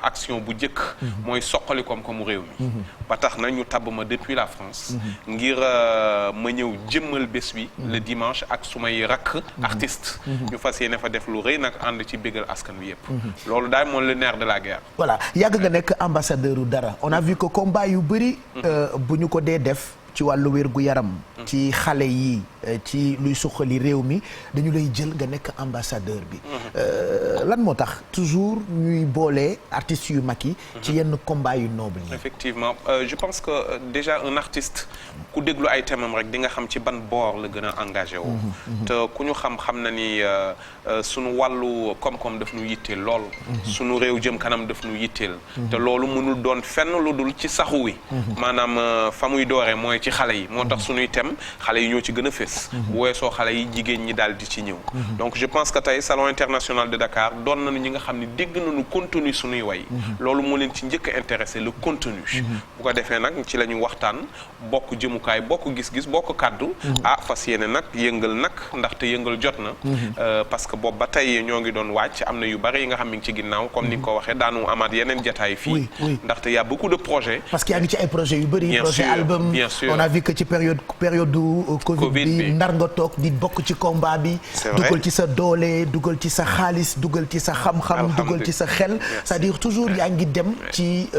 action bu njëkk mooy soqali koom-koomu réew mi ba tax na ñu tabb ma depuis la France ngir ma ñëw jëmmal bés bi le dimanche ak sumay rakk artiste ñu fas yéene fa def lu rëy nag ànd ci bégal askan wi yëpp loolu daal moom le nerf de la guerre. voilà yàgg nga nekk ambassadeur u dara on a vu que combat yu bëri bu ñu ko dee def ci wàllu wér gu yaram ci xale yi ci luy suqali réew mi dañu lay jël nga nekk ambassadeur bi lan moo tax toujours ñuy boole artistes yu mag yi ci yenn combat yu noble yi. Effectivement je pense que déjà un artiste ku déglu ay thèmam rek di nga xam ci ban boor la gën a engagé wu te ku ñu xam na ni sunu wàllu koom-koom daf nu yitteel lool sunu réew jëm kanam daf nu yitteel te loolu mënul doon fenn lu dul ci saxu wi maanaam fa muy dooree mooy ci xale yi moo tax sunuy thème xale yi ñoo ci gën a fés bu weesoo xale yi jigéen ñi daal di ci ñëw donc je pense que tey salon international de Dakar doon nañu ñi nga xam ne dégg nañu contenu sunuy way loolu moo leen ci njëkk a intéressé le contenu bu ko defee nag ci la ñu waxtaan bokk jëmukaay bokk gis-gis bokk kàddu fas yéene nag yëngal nag ndaxte yëngal jot na parce que boobu ba tey ñoo ngi doon wàcc am na yu bari yi nga xam mi ngi ci ginnaaw comme ni nga ko waxee daanu amaat yeneen jataay fii ndaxte y a beaucoup de projets parce que yaa ngi ci ay projets yu bari projet album bien sûr on a vu que ci période du Covid bi ndar nga toog di bokk ci combat bi dugal ci sa doole dugal ci sa xaalis dugal ci sa xam-xam dugal ci sa xel c'est-à-dire toujours yaa ngi dem ci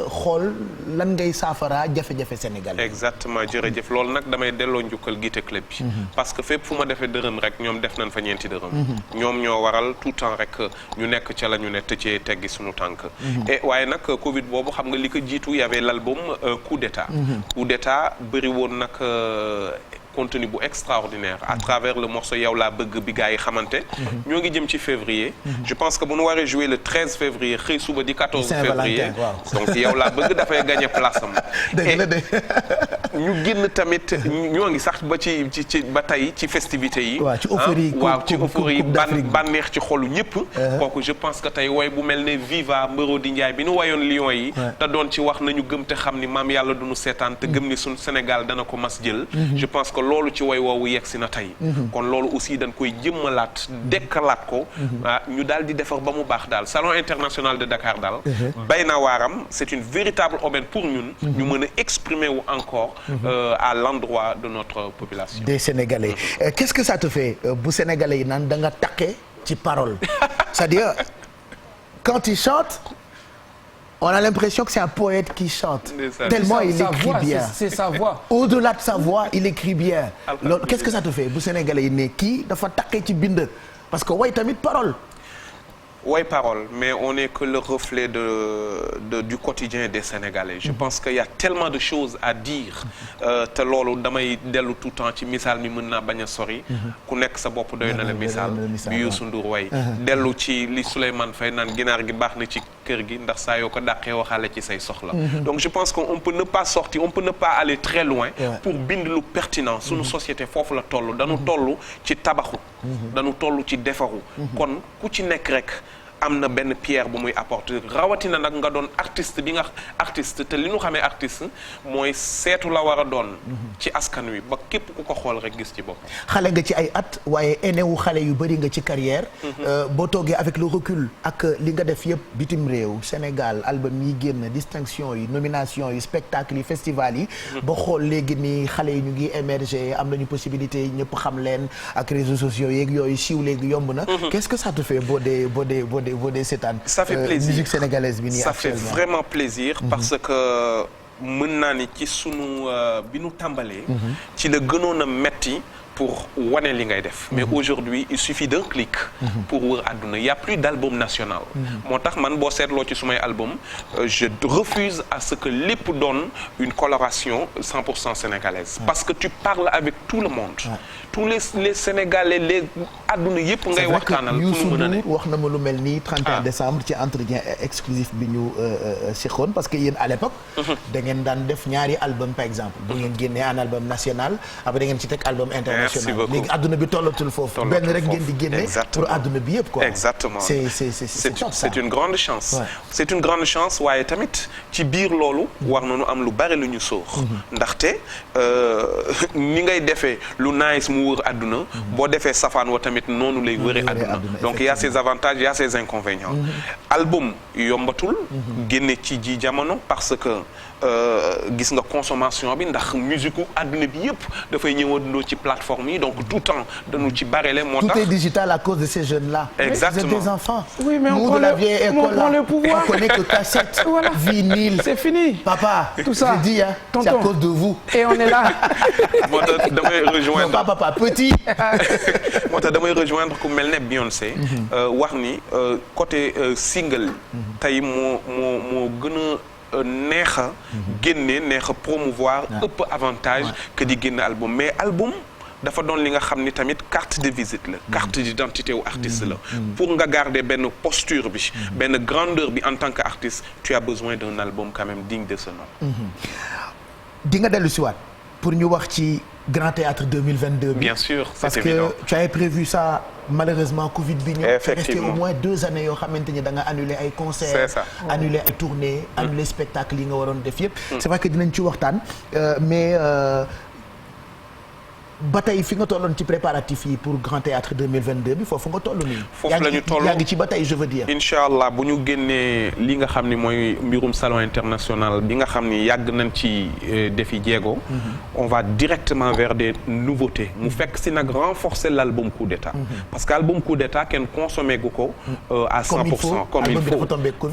xool lan ngay saafara jafe-jafe Sénégal exactement jërëjëf loolu nag damay delloo njukkal Guité Club bi parce que fépp fu ma defee dërëm rek ñoom def nañ fa ñeenti dërëm ñoom ñoo waral tout temps rek ñu nekk ca la ñu ne tëccee teggi suñu tànk et waaye nag Covid boobu xam nga li ko jiitu y avait l'album Coup d'État Coup d'État bëri woon nag contenu bu extraordinaire à travers le morceau yow laa bëgg bi gars yi xamante ñoo ngi jëm ci février je pense que bu ñu waree jouer le 13 février xëy suba di 14 février donc yow laa bëgg dafay gagner place am ñu génn tamit ñoo ngi sax ba ci ba tey ci festivités yi waaw ci euphorie bànneex ci xolu ñëpp kooku je pense que tey woy bu mel ne Viva Mbëro di Njaay bi nu wayoon Lions yi te doon ci wax nañu gëm te xam ni maam yàlla duñu seetaan te gëm ni suñ Sénégal dana ko mas jël je pense que loolu ci woy woowu yegg si na tey kon loolu aussi dañ koy jëmmalaat dekkalaat ko ñu daal di defar ba mu baax daal salon international de Dakar daal bay na waaram c'est une véritable aubaine pour ñun ñu mën a exprimer wu encore à l'endroit de notre population des Sénégalais qu'est-ce que ça te fait bu Sénégalais yi naan da nga taqe ci parole c'est-à-dire quand il chante on a l'impression que c'est un poète qui chante tellement il écrit bien c'est sa voix au-delà de sa voix il écrit bien loolu qu'est-ce que ça te fait bu Sénégalais yi ne kii dafa taqe ci bind parce que way tamit parole way parole mais on n'est que le reflet du quotidien des Sénégalais je pense qu'il y a tellement de choses à dire te loolu damay dellu tout le temps ci misaal mi mën naa bañ a sori ku nekk sa bopp doy na la misaal bi Youssou Ndour way dellu ci li Souleymane Faye naan ginaar gi baax na ci kër gi ndax saa yoo ko dàqee waxaale ci say soxla donc je pense qu'on peut ne pas sortir on peut ne pas aller très loin pour bind lu pertinent suñu société foofu la toll dañu toll ci tabaxu dañu toll ci defaru kon ku ci nekk rek am na benn pierre bu muy apporter rawatina nag nga doon artiste bi nga artiste te li ñu xamee artiste mooy seetu la war a doon ci askan wi ba képp ku ko xool rek gis ci boppam xale nga ci ay at waaye enewu xale yu bëri nga ci carrière boo toogee avec le recul ak li nga def yëpp bitim réew Sénégal album yi génn distinction yi nomination yi spectacle yi festival yi ba xool léegi ni xale yi ñu ngi émerger am nañu possibilité yi ñëpp xam leen ak réseaux sociaux yeeg yooyu siiw léegi yomb na qu'est-ce que ça te fait boo dee seetaan ça fait plaisir musique sénégalaise bi nii ça fait vraiment plaisir parce que mën naa ni ci sunu bi nu tàmbalee ci la gënoon a metti pour wane li ngay def mais aujourd'hui il suffit d'un clic pour wër àdduna il y a plus d'album national moo tax man boo seetloo ci sumay album je refuse à ce que lépp doon une coloration 100% sénégalaise parce que tu parles avec tout le monde tous les Sénégalais les àdduna yëpp ngay waxtaanal Youssou Ndour wax na ma lu mel nii 31 décembre ci entretien exclusif bi ñu seqoon parce que yéen à l'époque da ngeen daan def ñaari album par exemple bu ngeen génnee un album national après da ngeen ci teg album international international léegi adduna bi tollatul foofu benn rek ngeen di génne pour adduna bi yëpp quoi exactement c'est une grande chance c'est une grande chance waaye tamit ci biir loolu war nañu am lu bari lu ñu sóor ndaxte ni ngay defee lu nice mu wër adduna boo defee safaan wa tamit noonu lay wëre adduna donc il y a ses avantages il y a ses inconvénients album yombatul génne ci ji jamono parce que gis nga consommation bi ndax musique adduna bi yëpp dafay ñëwandoo ci plateforme yi donc tout temps dañu ci barele moo tax tout est digital à cause de ces jeunes là exactement vous êtes des enfants oui mais nous de la vieille école là on connaît que cassette vinyle c'est fini papa tout ça je dis c'est à cause de vous et on est là moo tax damay rejoindre non pas papa petit moo tax damay rejoindre ku mel ne Beyoncé wax ni côté single tey moo gën a neex a génne neex a promouvoir ëpp avantage que di génne album mais album dafa doon li nga xam ni tamit carte de visite la carte d'identité wu artiste la pour nga garder benn posture bi benn grandeur bi en tant qu'artiste tu as besoin d'un album quand même digne de ce nom di nga dellu si waat pour ñu wax ci Grand Théâtre 2022 bi bien sûr parce c'est évident que tu avais prévu ça malheureusement Covid bi ñëw resté au moins 2 années yoo xamante ni da nga annulé ay concerts c'est ça annulé ay tournées annulé spectacle yi nga waroon def yëpp c'est vrai que dinañ ci waxtaan mais ba tey fi nga tolloon ci préparatifs yi pour Grand Théâtre 2022 bi foofu nga toll nii. foofu la ñu toll yaa ngi ci ba tey je veux dire. incha allah bu ñu génnee li nga xam ni mooy mbirum salon international bi nga xam ni yàgg nañ ci defi jéego. on va directement vers des nouveautés. mu fekk si nag renforcer l'album Coup d'État. parce que album Coup d'État kenn consommé gu ko. à 100% comme il faut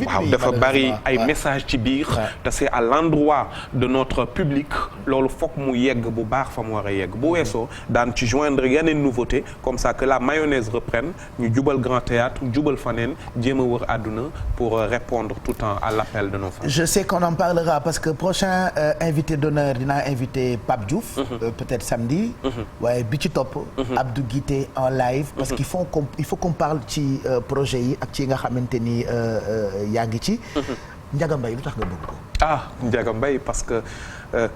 waaw dafa bari ay messages ci biir. te c'est à l'endroit de notre public loolu fokk mu yegg bu baax fa mu war a yegg bu weesoo daan ci joindre yeneen nouveauté comme ça que la mayonnaise reprenne ñu jubal Grand Théâtre jubal faneen jéem a wër àdduna pour répondre tout le temps à l'appel de nos fans. Je sais qu'on en parlera parce que prochain invité d'honneur dinaa invité Pape Diouf. Peut-être samedi. waaye bi ci topp. Abdou Guité en live. parce qu'il faut qu'on parle ci projet yi ak ci nga xamante ni yaa ngi ci. Ndiaga Mbaye lu tax nga bëgg ko. ah Ndiaga Mbaye parce que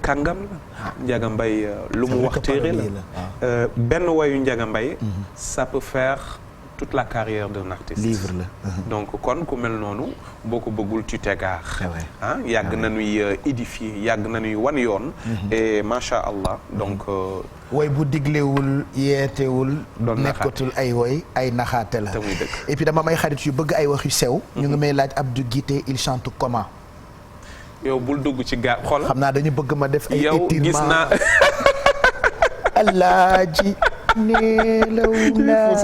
kàngam la. Ndiaga Mbaye lu mu wax téere la. benn wayu Ndiaga Mbaye. ça peut faire toute la carrière d'un artiste. livre la. donc kon ku mel noonu boo ko bëggul tu t'égares. ah yàgg nañuy édifier yàgg nañuy wan yoon. et macha allah donc. woy bu diglewul yeetewul. nekkatul ay woy ay naxaate la. et puis dama may xarit yu bëgg ay wax yu sew. ñu ngi may laaj Abdou Guité il chante comment. yow bul dugg ci gaa xool. xam naa dañu bëgg ma def ay étirement yow gis naa. Alaaji nelaw naa.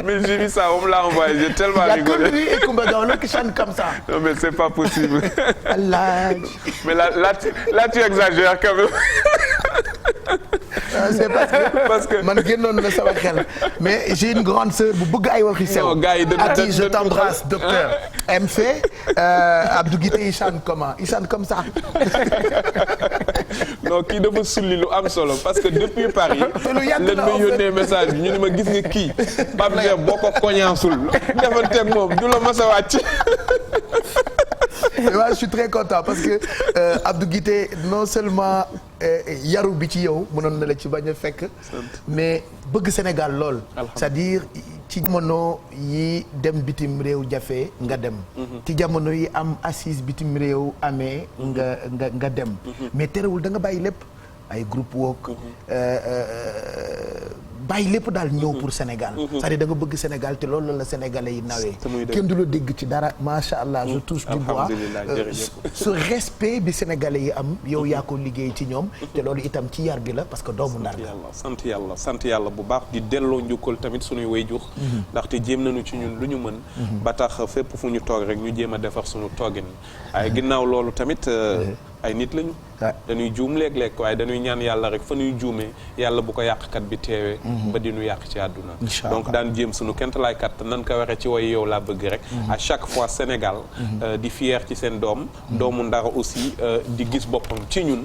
mais j'ai vu ça on me l'a envoyé j'ai tellement rigolé. Il y a que lui et Coumba Gawlo qui chante comme ça. non mais c'est pas possible. Alaaji. mais là tu exagères quand même. c'est parce que man génnoon na sama xel mais j'ai une grande sœur bu bëgg ay waxi sew. Ati je t'embrasse docteur. Elle me fait Abdou Guité il chante comment il chante comme ça. non kii dafa sulli lu am solo parce que depuis Paris. lañ ma yónnee message bi ñu ne ma gis nga kii. Pape Cheikh boo ko koñaasul defanteeg moom du la mas a wàcc. moi je suis très content parce que Abdou Guité non seulement yaru bi ci yow mënoon na la ci bañ a fekk mais bëgg Sénégal lool c'est-à-dire ci jamono yi dem bitim réew jafe nga dem ci jamono yi am assise bitim réew amee nga dem mais terewul da nga bàyyi lépp ay groupe wook bàyyi lépp daal ñëw pour Sénégal c'est-à-dire da nga bëgg Sénégal te loolu la Sénégalais yi nawee kenn du la dégg ci dara macha allah je touche du bois ce respect bi Sénégalais yi am yow yaa ko liggéey ci ñoom te loolu itam ci yar bi la parce que doomu Ndar la sant yàlla bu baax di delloo njukkal tamit suñuy wayjur ndaxte jéem nañu ci ñun lu ñu mën ba tax fépp fu ñu toog rek ñu jéem a defar suñu toogin ay ginnaaw loolu tamit ay nit lañu dañuy juum léeg-léeg waaye dañuy ñaan yàlla rek fa ñuy juumee yàlla bu ko yàqkat bi teewee ba di ñu yàq ci àdduna donc daan jéem suñu kentalaay kat nan ko waxee ci way yow laa bëgg rek à chaque fois Sénégal di fier ci seen doomu Ndar aussi di gis boppam ci ñun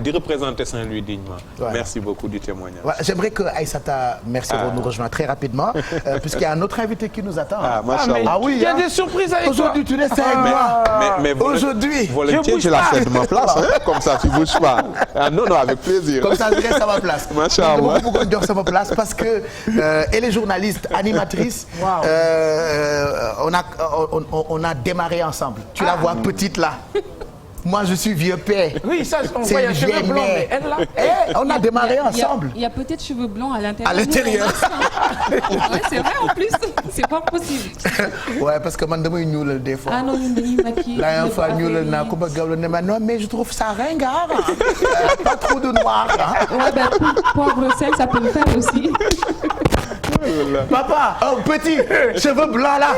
di représenter Saint-Louis dignement merci beaucoup du témoignage. J'aimerais que Aïssata Mercero nous rejoigne très rapidement puisqu'il y a un autre invité qui nous attend. Oui, il y a des surprises avec toi. Aujourd'hui tu restes avec moi. Mais aujourd'hui volontiers je la fais de ma place hein, comme ça tu bouges pas. Ah non avec plaisir. Comme ça je reste à ma place. Macha Allah. dama ko bëggoon jox sama place parce que elle est journaliste, animatrice. Wow. On a démarré ensemble. Tu la vois petite là. Moi je suis vieux père. Oui, ça on C'est voit une les cheveux vieille blancs, mère. mais elle là. On a démarré ensemble. Il y a peut-être cheveux blancs à l'intérieur. À l'intérieur. Ouais, c'est vrai en plus. C'est pas possible. Ouais, parce que man damay ñuulal des fois. Ah non, ñun dañuy maquiller. La dernière fois ñuulal naa ko ba gawlo ne ma non mais je trouve ça ringard. Pas trop de noir. Ouais, ben poivre sel, ça peut le faire aussi. Papa, petit, cheveux blancs là.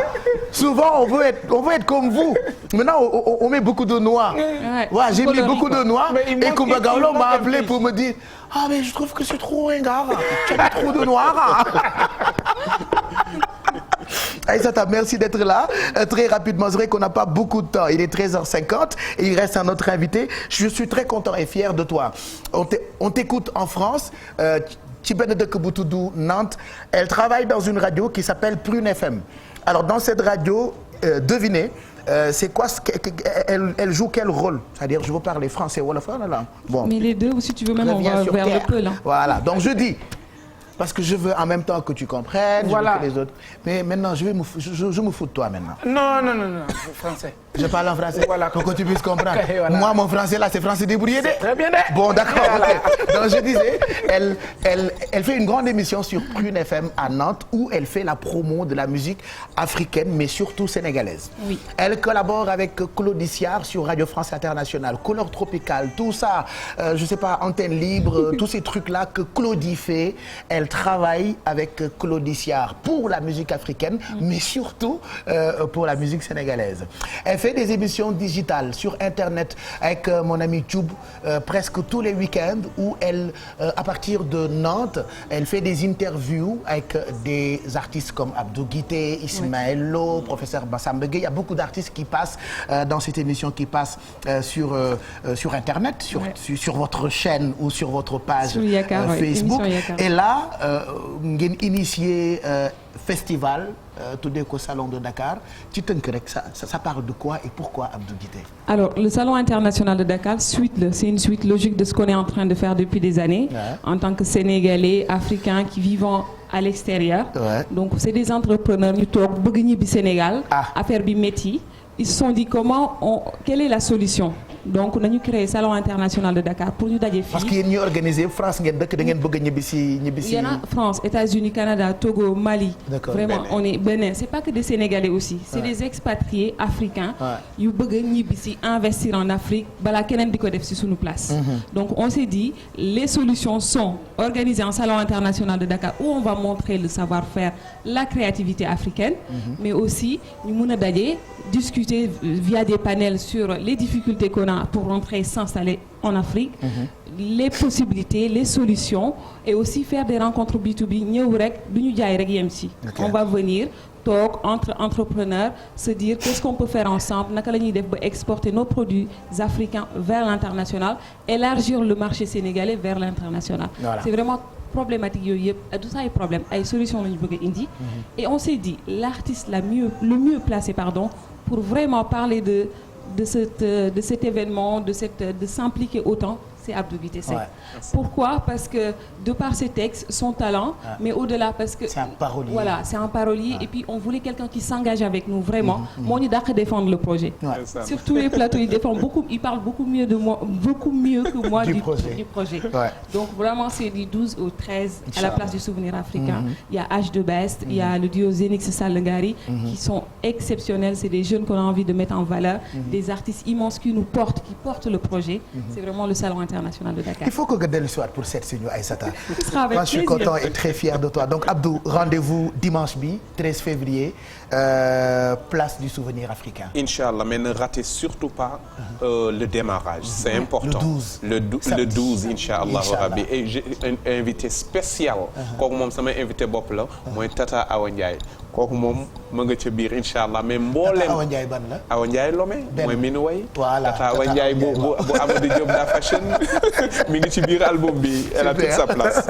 Souvent on veut être comme vous. Maintenant on met beaucoup de noir. Ouais, j'ai mis beaucoup de noir. Et Kumba Gawlo m'a appelé pour me dire ah mais je trouve que c'est trop ringard. Tu as trop de noir. Aïssata, merci d'être là. Très rapidement, c'est vrai qu'on n'a pas beaucoup de temps. Il est 13h50 et il reste un autre invité. Je suis très content et fier de toi. On t'écoute en France. Ci benn dëkk bu tudd Nantes. Elle travaille dans une radio qui s'appelle Prune FM. Alors dans cette radio, devinez, c'est quoi elle joue quel rôle? C'est-à-dire je veux parler français wolof là. Bon. Mais les deux, ou si tu veux même on va vers le peul. Voilà. Donc je dis parce que je veux en même temps que tu comprennes, voilà. Je veux que les autres. Mais maintenant je me fous de toi maintenant. Non, français. Je parle en français Voilà, pour que tu puisses comprendre. Okay, voilà. Moi, mon français là, c'est français débrouillé. Très bien. Bon, d'accord. Voilà. Okay. Donc, je disais, elle fait une grande émission sur Prune FM à Nantes où elle fait la promo de la musique africaine, mais surtout sénégalaise. Oui. Elle collabore avec Claude Issiard sur Radio France Internationale, Couleur Tropicale, tout ça, je sais pas, Antenne Libre, tous ces trucs-là que Claudie fait. Elle travaille avec Claude Issiard pour la musique africaine, mais surtout pour la musique sénégalaise. Elle fait des émissions digitales sur Internet avec mon ami Tchoub presque tous les week-ends où elle, à partir de Nantes, elle fait des interviews avec des artistes comme Abdou Guité, Ismaël Lo, professeur Bassamba Gueye. Il y a beaucoup d'artistes qui passent dans cette émission, qui passent sur Internet, sur votre chaîne ou sur votre page Facebook. Et là, ngeen initié festival tuddee ko Salon de Dakar ci tënk rek ça parle de quoi et pourquoi Abdou Guité? Alors le Salon international de Dakar c'est une suite logique de ce qu'on est en train de faire depuis des années en tant que Sénégalais, Africains qui vivent à l'extérieur. Donc c'est des entrepreneurs ñu toog bëgg ñibbi Sénégal. Affaire bi métti. Ils se sont dit quelle est la solution? Donc nañu créer Salon international de Dakar pour ñu daje fii. Parce que yéen ñuy organiser France ngeen dëkk da ngeen bëgg a ñibbisi. Il y en a France, États-Unis, Canada, Togo, Mali. Vraiment Bénin. On est Bénin. C'est pas que des Sénégalais aussi. C'est des expatriés africains. yu bëgg a ñibbisi investir en Afrique balaa keneen di ko def ci sunu place. Donc on s'est dit les solutions sont organiser un Salon international de Dakar où on va montrer le savoir-faire, la créativité africaine, mais aussi ñu mën a daje discuter via des panels sur les difficultés qu'on a pour rentrer s'installer en Afrique, les possibilités, les solutions et aussi faire des rencontres B2B ñëw rek du ñu jaay rek yem ci. On va venir toog entre entrepreneurs se dire qu'est-ce qu'on peut faire ensemble, naka la ñuy def ba exporter nos produits africains vers l'international, élargir le marché sénégalais vers l'international. Voilà. C'est vraiment problématique yooyu yëpp tout ça ay problème ay solutions la ñu bëgg a indi. Et on s'est dit l'artiste le mieux placé pour vraiment parler de cet événement, de s'impliquer autant, c'est Abdou Guité Seck. Pourquoi? Parce que de par ses textes, son talent, mais au-delà parce que c'est un parolier. Voilà, c'est un parolier et puis on voulait quelqu'un qui s'engage avec nous vraiment. Moo ñu dàq défendre le projet. Sur tous les plateaux, il parle beaucoup mieux que moi du projet. Donc vraiment c'est du 12 au 13 à la place du Souvenir africain. Il y a H de Best, il y a le duo Zenix Salengari qui sont exceptionnels, c'est des jeunes qu'on a envie de mettre en valeur, des artistes immenses qui portent le projet. C'est vraiment le Salon international de Dakar. Il faut que nga dellu si waat pour seet si ñu Aïssata. Moi je suis content et très fier de toi. Donc Abdou, rendez-vous dimanche bi 13 février place du Souvenir africain. Inch'Allah, mais ne ratez surtout pas le démarrage, c'est important. Le 12 Inch'Allah rabbi et j'ai un invité spécial. Kooku moom sama invité bopp la mooy Tata Awa Ndiaye. Kooku moom ma nga ca biir Inch'Allah mais mbooleem Awa Ndiaye ban la? Awa Ndiaye Lomé mooy minu way. Voilà Tata Awa Ndiaye bu Amadou Diop da fashion mi ngi ci biir album bi. Elle a toute sa place.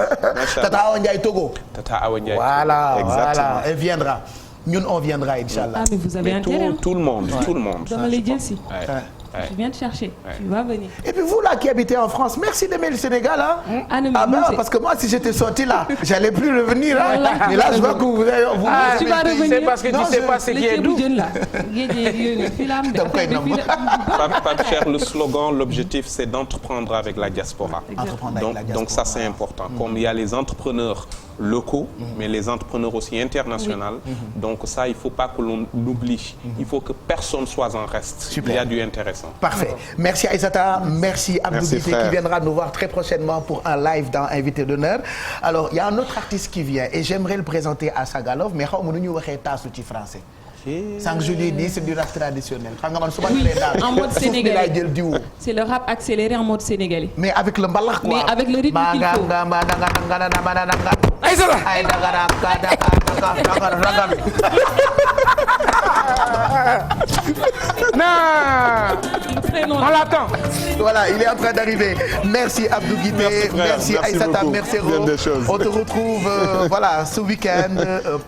Tata Awa Ndiaye Togo. Tata Awa Ndiaye. Voilà, exactement. Elle viendra. ñun on viendra inchallah. Ah mais vous avez intérêt. Tout le monde, tout le monde. Dama lay jël si. Tu viens de chercher. Tu vas venir. Et puis vous là qui habitez en France, merci d'aimer le Sénégal hein. Ah ben parce que moi si j'étais sorti là, j'allais plus revenir hein. Mais là je vois que vous tu vas revenir. C'est parce que tu sais pas ce qui est doux. Pape Cheikh, le slogan, l'objectif c'est d'entreprendre avec la diaspora. Donc ça c'est important. Comme il y a les entrepreneurs locaux, mais les entrepreneurs aussi internationaux. Donc ça, il ne faut pas que l'on oublie. Il faut que personne soit en reste. Super. Il y a du intéressant. Parfait. Merci Aïssata, merci Abdou Guité qui viendra nous voir très prochainement pour un live dans Invité d'honneur. Alors, il y a un autre artiste qui vient et j'aimerais le présenter à Sagalov, mais xaw ma nu ñu waxee taasu ci français. Sans que je l'ai dit, c'est du rap traditionnel. Oui, en mode sénégalais. C'est le rap accéléré en mode sénégalais. Mais avec le mbalax quoi. Mais avec le rythme qu'il faut. Non, on l'attend. Voilà, il est en train d'arriver. Merci Abdou Guité, merci Aïssata, merci Ro. On te retrouve voilà ce week-end,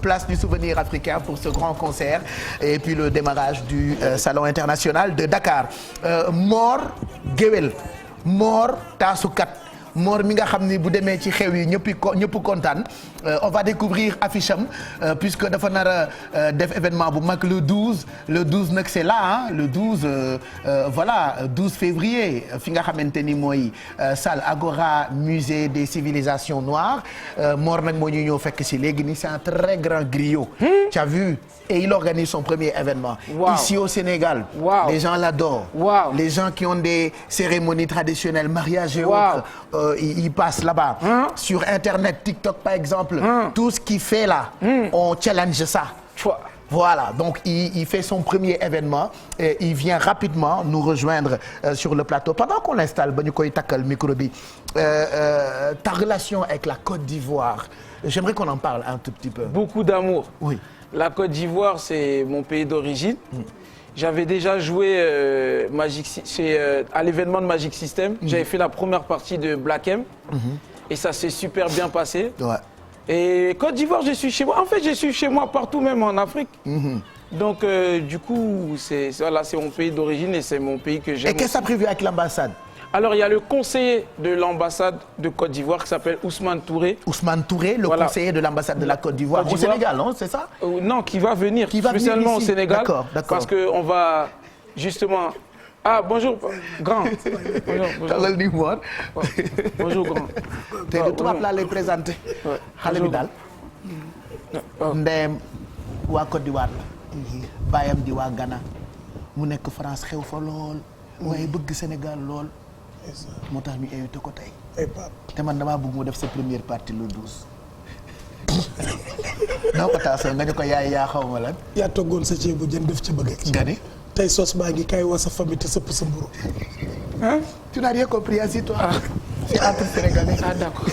place du souvenir africain pour ce grand concert et puis le démarrage du salon international de Dakar. Mor Géwél, Mor Taasukat. Mor mi nga xam ni bu demee ci xew yi ñëpp kontaan on va découvrir affiche am puisque dafa nar a def événement bu mag le 12 nag c'est là hein, le 12 voilà 12 février fi nga xamante ni mooy salle Agora musée des civilisations noires Mor nag moo ñu ñëw fekk si léegi ni c'est un très grand griot. Tu as vu et il organise son premier événement. Ici au Sénégal. Les gens l'adorent. Les gens qui ont des cérémonies traditionnelles, mariages et autres. Il passe là-bas. Sur Internet, TikTok par exemple, tout ce qu'il fait là, on challenge ça. Voilà, donc il fait son premier événement et il vient rapidement nous rejoindre sur le plateau. Pendant qu'on l'installe, ba ñu koy takkal micro bi, ta relation avec la Côte d'Ivoire, j'aimerais qu'on en parle un tout petit peu. Beaucoup d'amour. Oui. La Côte d'Ivoire, c'est mon pays d'origine. J'avais déjà joué à l'événement de Magic System. J'avais fait la première partie de Black M. Et ça s'est super bien passé. Ouais. Et Côte d'Ivoire, je suis chez moi. En fait, je suis chez moi partout, même en Afrique. Donc, du coup, c'est mon pays d'origine et c'est mon pays que j'aime. Et qu'est-ce que tu as prévu avec l'ambassade? Alors, il y a le conseiller de l'ambassade de Côte d'Ivoire qui s'appelle Ousmane Touré. Ousmane Touré, le conseiller de l'ambassade de la Côte d'Ivoire au Sénégal, non? C'est ça? Non, qui va venir spécialement au Sénégal. D'accord. Parce qu'on va justement... Ah, bonjour, grand. Bonjour. Bonjour, grand. T'es de tubaab laa lay présenté. Xale bi daal. Ndeyam waa Côte d'Ivoire la. Baayam di waa Ghana. Mu nekk France xew fa lool. waaye bëgg Sénégal lool. moo tax ñu invité ko tey. te man damaa bëgg mu def sa première partie le 12. noo ko taasoo nga ne ko yaay yaa xaw ma lan. yaa toggoon sa ceebu jën def ci bëgg. nga ne. tey sos baa ngi kay waa sa famille te sëpp sa mburu. Hein? Tu n'as rien compris ainsi toi. C'est entre Sénégalais. Ah d'accord.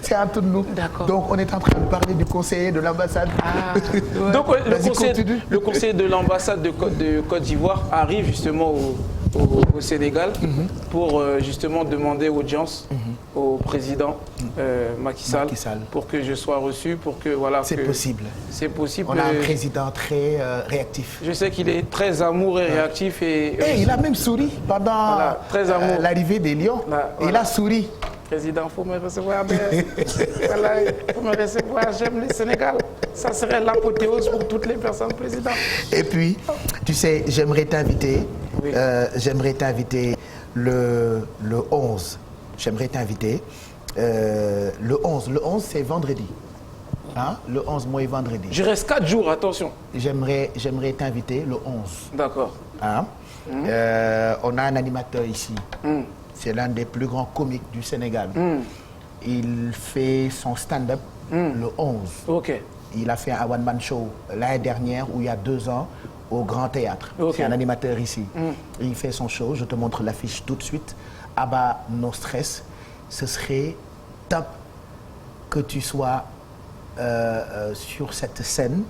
C'est entre nous. D'accord. Donc on est en train de parler du conseiller de l'ambassade. Ah. Ouais. Donc le conseiller de l'ambassade de Côte d'Ivoire arrive justement au Sénégal pour justement demander audience au président Macky Sall pour que je sois reçu, pour que voilà. C'est possible. C'est possible. On a un président très réactif. Je sais qu'il est très amour et réactif et il a même souri pendant l'arrivée des Lions. Il a souri. Président, faut me recevoir. Voilà, faut me recevoir. J'aime le Sénégal. Ça serait l'apothéose pour toutes les personnes présidents. Et puis, tu sais, j'aimerais t'inviter. Oui. J'aimerais t'inviter le 11. J'aimerais t'inviter le 11. Le 11, c'est vendredi. Hein? Le 11 mois vendredi. Je reste 4 jours, attention. J'aimerais t'inviter le 11. D'accord. Hein? On a un animateur ici. C'est l'un des plus grands comiques du Sénégal. Il fait son stand-up le 11. Okay. Il a fait un one-man show l'année dernière ou il y a 2 ans au Grand Théâtre. Okay. C'est un animateur ici. Il fait son show. Je te montre l'affiche tout de suite. Abba No Stress. Ce serait top que tu sois sur cette scène.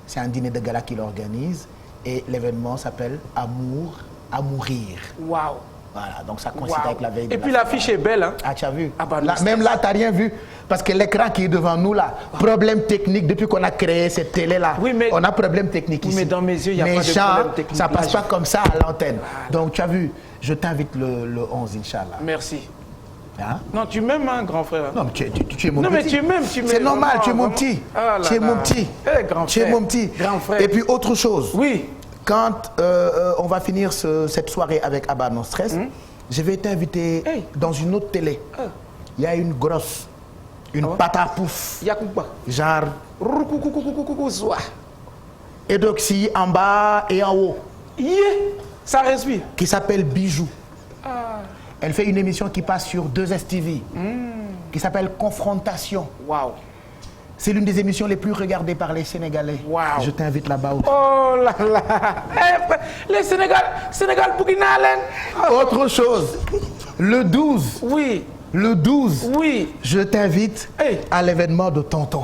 C'est un dîner de gala qu'il organise. Et l'événement s'appelle Amour à mourir. Waouh! Voilà, donc ça coïncide avec la veille. Et puis l'affiche est belle, hein. Ah, tu as vu? Ah bah, là, même là, t'as rien vu. Parce que l'écran qui est devant nous là, problème technique depuis qu'on a créé cette télé là. Oui, mais, on a problème technique ici. Mais dans mes yeux, il n'y a pas de problème technique. Ça passe pas comme ça à l'antenne. Donc tu as vu, je t'invite le 11, Inch'Allah. Merci. Hein? Non, tu m'aimes, hein, grand frère. Non, mais tu es mon petit. Non, mais tu m'aimes. C'est normal, tu es mon petit. Ah, tu es mon petit. Grand tu es mon petit. Grand frère. Et puis autre chose. Oui. Quand on va finir cette soirée avec Abba No Stress, je vais t'inviter dans une autre télé. Il y a une grosse, pâte à pouf. Genre. Edoxy en bas et en haut. Ça respire. Qui s'appelle Bijou. Elle fait une émission qui passe sur 2STV. Qui s'appelle Confrontation. Waouh. C'est l'une des émissions les plus regardées par les Sénégalais. Wow. Je t'invite là-bas aussi. Oh là là. Les Sénégal Bouguinalen. Autre chose. Le 12. Oui. Le 12. Oui. Je t'invite à l'événement de Tonton.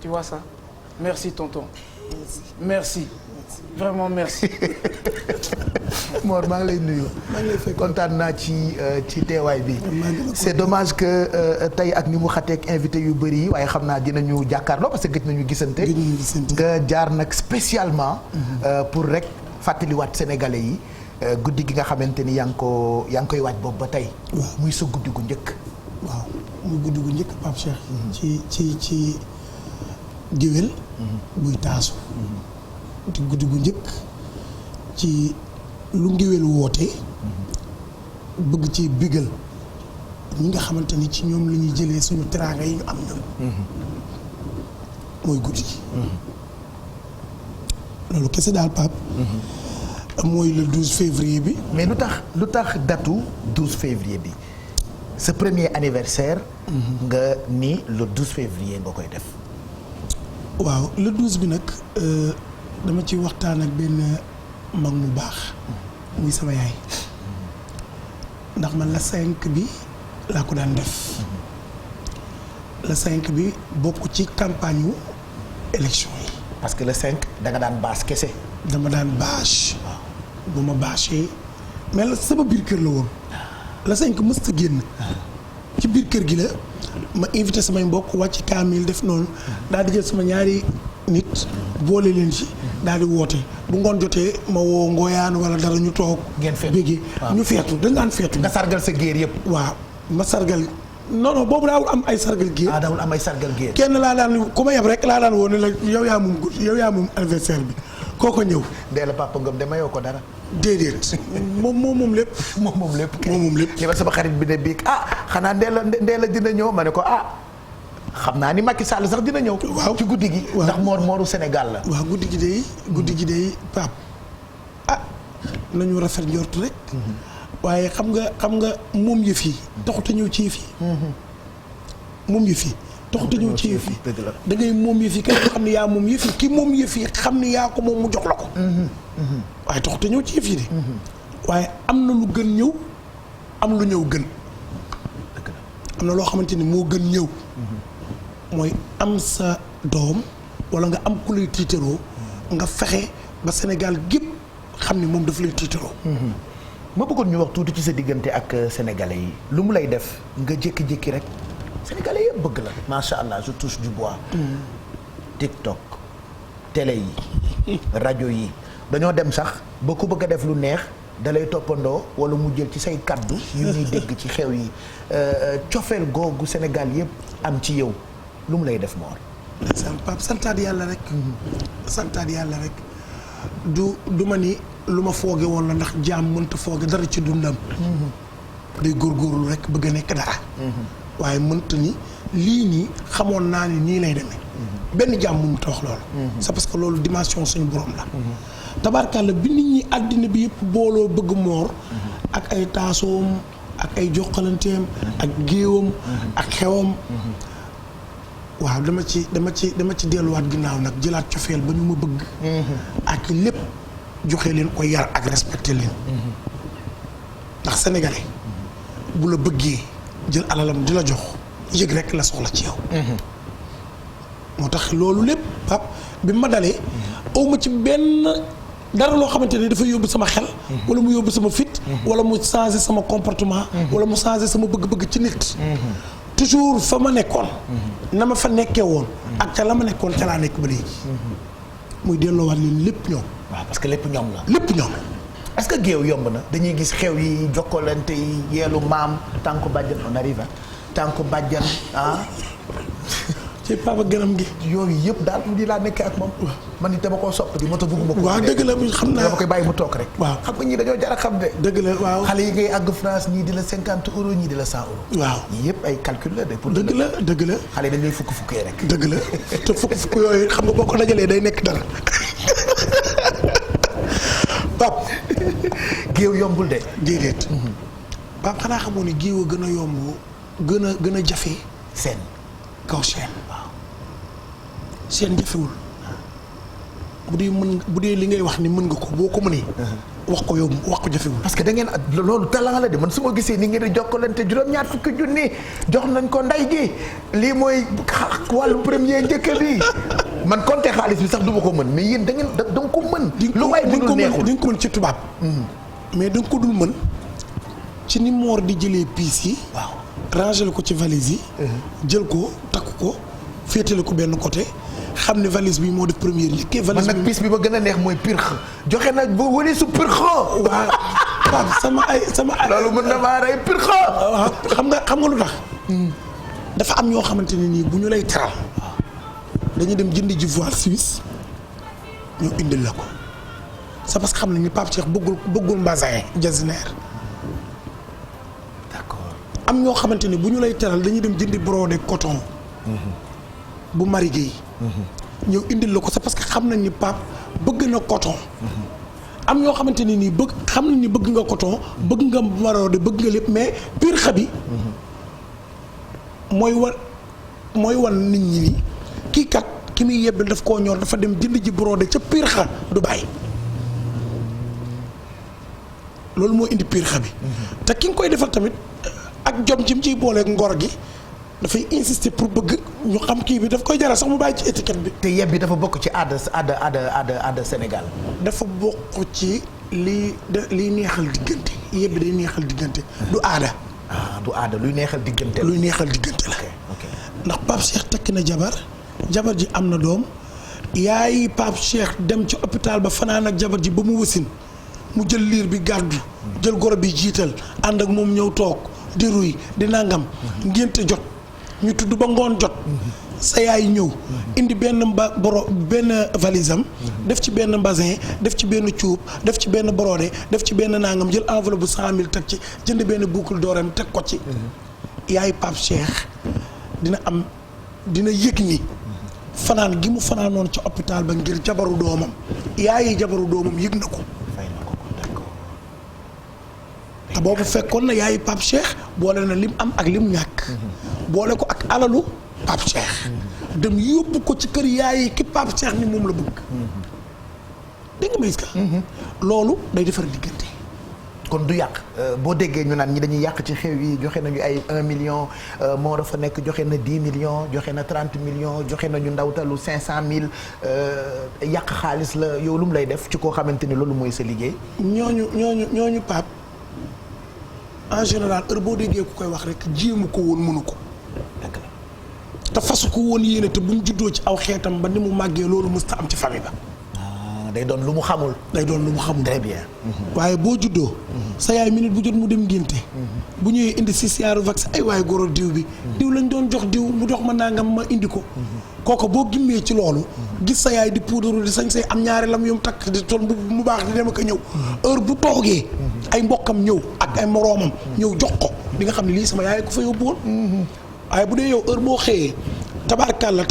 Tu vois ça? Merci, Tonton. Merci. Vraiment merci. Mor maa ngi lay nuyu. kontaan naa ci teewaay bi. c'est dommage que tey ak ni mu xateek invité yu bëri yi waaye xam naa dinañu jàkkaarloo parce que gëj nañu gisante. nga jaar nag spécialement. pour rek fàttaliwaat sénégalais yi guddi gi nga xamante ni yaa ngi koy waaj boobu ba tey. waaw muy sa guddi gu njëkk. waaw muy guddi gu njëkk Pape Cheikh. ci géwél. buy taasu. di guddi gu njëkk ci lu ngéwél woote bëgg ci bigal ñi nga xamante ni ci ñoom la ñuy jëlee suñu teraanga yi ñu am ñoom mooy guddi gi loolu kese daal Pape mooy le 12 février bi. mais lu tax datu 12 février bi sa premier anniversaire nga ni le 12 février nga koy def. waaw le 12 bi nag dama ci waxtaan ak benn mag mu baax muy sama yaay ndax man la 5 bi laa ko daan def la 5 bi bokk ci campagne yu élection yi. parce que le 5 da nga daan bâche kese. dama daan bâche. waaw bu ma bâchee mais la sama biir kër la woon la 5 mësta génn ci biir kër gi la ma invité samay mbokk wàcc kaamil def noonu daal di jël sama ñaari nit boole leen ci daal di woote bu ngoon jotee ma woo ngooyaan wala dara ñu toog. ngeen feetu bégee ñu feetu dañ daan feetu. nga sargal sa géer yëpp. waaw ma sargal non boobu daawul am ay sargal géer. daawul am ay sargal géer. kenn laa daan ku ma yeb rek laa daan woo ne la yow yaa moom anniversaire bi kooko ñëw. dee la Papa Ngom de mayoo ko dara. déedéet moom lépp. moom lépp kay moom lépp. li ma sama xarit bi ne bii xanaa ndee la dina ñëw ma ne ko xam naa ni Macky Sall sax dina ñëw. waaw ci guddi gi. waaw ndax mooru Sénégal la. waaw guddi gi day Pape nañu rafet njort rek. waaye xam nga moom yëf yi taxut a ñëw ci yëf yi. moom yëf yi taxut a ñëw ci yëf yi. da ngay moom yëf yi kay xam ne yaa moom yëf yi ki moom yëf yi xam ne yaa ko moom mu jox la ko. waaye taxut a ñëw ci yëf yi de. waaye am na lu gën ñëw am lu ñëw gën. am na loo xamante ni moo gën ñëw. mooy am sa doom wala nga am ku lay tiitaroo nga fexe ba Sénégal gépp xam ne moom daf lay tiitaroo. ma bëggoon ñu wax tuuti ci sa diggante ak sénégalais yi lu mu lay def nga jékki-jékki rek sénégalais yëpp bëgg la macha allah je touche du bois. TikTok télé yi rajo yi dañoo dem sax ba ku bëgg a def lu neex dalay toppandoo wala mu jël ci say kaddu yu ñuy dégg ci xew yi cofeel googu Sénégal yëpp am ci yow lu mu lay def Mor. ndeysaan Pape santaat yàlla rek. santaat yàlla rek du ma ni lu ma fooge woon la ndax jaam mënta fooge dara ci dundam. day góorgóorlu rek bëgg a nekk dara. waaye mënta ni lii nii xamoon naa ni nii lay demee. benn jaam mënut a wax loolu. c'est parce que loolu dimension suñu borom la. tabarkàlla bi nit ñi àddina bi yëpp booloo bëgg Mor. ak ay taasoom ak ay joxalanteem ak géewam ak xewam. waaw dama ci delluwaat ginnaaw nag jëlaat cofeel ba ñu ma bëgg. ak lépp joxe leen ko yar ak respecté leen. ndax sénégalais bu la bëggee jël alalam di la jox yëg rek la soxla ci yow. moo tax loolu lépp Pape bi ma dalee awma ci benn dara loo xamante ne dafa yóbbu sama xel. wala mu yóbbu sama fit. wala mu changer sama comportement. wala mu changer sama bëgg-bëgg ci nit. toujours fa ma nekkoon. na ma fa nekkee woon. ak ca la ma nekkoon ca laa nekk ba léegi. muy delloowaat leen lépp ñoom. waaw parce que lépp ñoom la. lépp ñoom. est-ce que géew yomb na dañuy gis xew yi jokkalante yi yeelu maam tànku bàjjan on arrive tànku bàjjan ci papa gënam gi. yooyu yëpp daal di laa nekkee ak moom. man it dama koo sopp di ma ta bëgguma ko. waaw dëgg la xam naa dama koy bàyyi mu toog rek. waaw xam nga ñii dañoo jar a xam de. dëgg la waaw xale yi ngay àgg France ñii di la 50 euros ñii di la 100 euros. waaw ñii yëpp ay calcul la de. pour dëgg la dëgg la. xale yi dañ lay fukk-fukkee rek. dëgg la te fukk yooyu xam nga boo ko dajalee day nekk dara. Pape. géew yombul de. déedéet. Pape xanaa xamoo ni géew a gën a yomb gën a jafe. seen kaw seen. waaw seen jafewul. bu dee li ngay wax ni mën nga ko boo ko mënee. wax ko yomb wax ko jafewul. parce que da ngeen loolu talent la de man su ma gisee ni ngeen di jokkalante juróom-ñaar fukki junni jox nañ ko nday gi lii mooy wàllu premier njëkk bi man compter xaalis bi sax du ma ko mën mais yéen da ngeen da nga ko mën. lu waay mënul neexul di nga ko mën ci tubaab. mais da nga ko dul mën ci ni moor di jëlee piis yi. waaw ranger ko ci valise yi. jël ko takk ko féetale ko benn côté. xam ne valise bi moo def première liggéey. valise man nag piis bi ma gën a neex mooy pirx joxe na ba wëli su pirx. waaw sama ay. loolu mën na maa rey pirx. waaw xam nga lu tax. dafa am ñoo xamante ne nii bu ñu lay teral. dañuy dem jënd ji voile suisse ñoo indil la ko. c'est parce que xam nañ ni Pape Cheikh bëggul mbasin jasinaire. d'accord am ñoo xamante ni bu ñu lay teral dañuy dem jëndi brodé coton. bu marigé. ñëw indil la ko c'est parce que xam nañ ni Pape bëgg na coton. am ñoo xamante ne nii xam nañ ni bëgg nga coton bëgg nga brodé bëgg nga lépp mais pire xabi. mooy wan nit ñi ni kii kat ki muy yebbal daf koo ñor dafa dem jënd ji brodé ca pire xa du bàyyi. loolu moo indi pire xa bi. te ki nga koy defal tamit ak jom ci mu ciy booleeg ngor gi. dafay insister pour bëgg ñu xam kii bi daf koy jaral sax mu bàyyi ci étiquette bi. te yeb bi dafa bokk ci aada Sénégal. dafa bokk ci liy neexal diggante yeb bi day neexal diggante du aada. du aada luy neexal diggante la. luy neexal diggante la. ndax Pape Cheikh takk na jabar ji am na doom yaay Pape Cheikh dem ci hôpital ba fanaan ak jabar ji ba mu wasin mu jël liir bi gàddu jël goro bi jiital ànd ak moom ñëw toog di ruy di nangam ngénte jot. ñu tudd ba ngoon jot sa yaay ñëw indi benn valise am def ci benn basin def ci benn cuub def ci benn brodé def ci benn nangam jël enveloppe bu 100 000 teg ci jënd benn boucle d'oreille teg ko ci yaay Pape Cheikh dina yëg ni fanaan gi mu fanaanoon ci hôpital ba ngir jabaru doomam yaayi jabaru doomam yëg na ko te boobu fekkoon na yaayi Pape Cheikh boole na lim am ak lim ñàkk boole ko ak alalu Pape Cheikh dem yóbbu ko ci kër yaayi ki Pape Cheikh ni moom la bëgg dégg nga Mayska loolu day defar diggante kon du yàq boo déggee ñu naan ñi dañuy yàq ci xew yi joxe nañu ay 1 million moo dafa nekk joxe na 10 millions joxe na 30 millions joxe nañu ndawtalu 500 000 yàq xaalis la yow lu mu lay def ci koo xamante ni loolu mooy sa liggéey ñooñu Pape en général heure boo déggee ku koy wax rek jéemu ko woon mënu ko te fasu ko woon yéene te bu mu juddoo ci aw xeetam ba ni mu màggee loolu mësta am ci famille ba. day doon lu mu xamul. très bien. waaye boo juddoo. sa yaay minute bu jot mu dem ngénte. bu ñëwee indi si siyaaru vaccin ay waaye goro diw bi. diw lañ doon jox diw mu jox ma nangam ma indi ko. kooku boo gimmee ci loolu. gis sa yaay di puudaru di sañ say am ñaari lam yom takk di toll mu baax di dem ak a ñëw. heure bu toogee. ay mbokkam ñëw ak ay moroomam. ñëw jox ko di nga xam ne lii sama yaay ko fa yóbbu woon. waaye bu dee yow heure boo xëyee. tabarkalla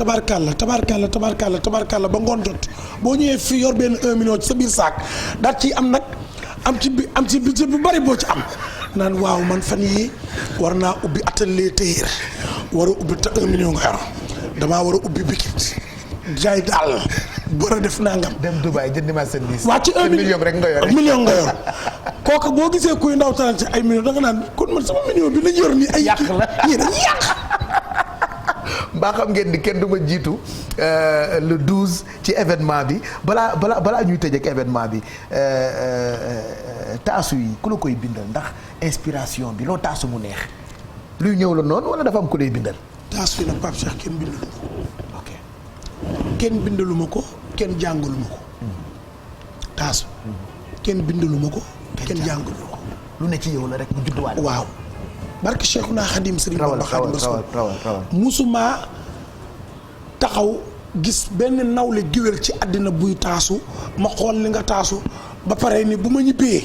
ba ngoon jot boo ñëwee fii yor benn 1 million ci sa biir saak daal ci am nag am ci budget bu bari boo ci am naan waaw man fan yii war naa ubbi atelier tailleur war a ubbi te 1 million nga yor damaa war a ubbi bikit jaay daal war a def nangam. dem Dubaï jëndi marchandise. waa ci 1 million rek nga yor million nga yor kooku boo gisee kuy ndaw talal ci ay million da nga naan kon man sama million bi la yor nii ay yàq la ñii dañuy yàq. mbaa xam ngeen ni kenn du ma jiitu le 12 ci événement bi balaa ñuy tëj ak événement bi taasu yi ku la koy bindal ndax inspiration bi loo taasu mu neex luy ñëw la noonu wala dafa am ku lay bindal. taasu yi nag Pape Cheikh kenn bindalu ma ko. ok kenn bindalu ma ko kenn jàngalu ma ko. taasu. kenn bindalu ma ko. kenn jàngalu ma ko. lu ne ci yow la rek mu judduwaale. waaw barke Cheikhuna Khadim Serigne Bamba Khadim Rasoul rawal musuma taxaw gis benn nawle géwél ci àddina buy taasu ma xool li nga taasu ba pare ni bu ma ñibbee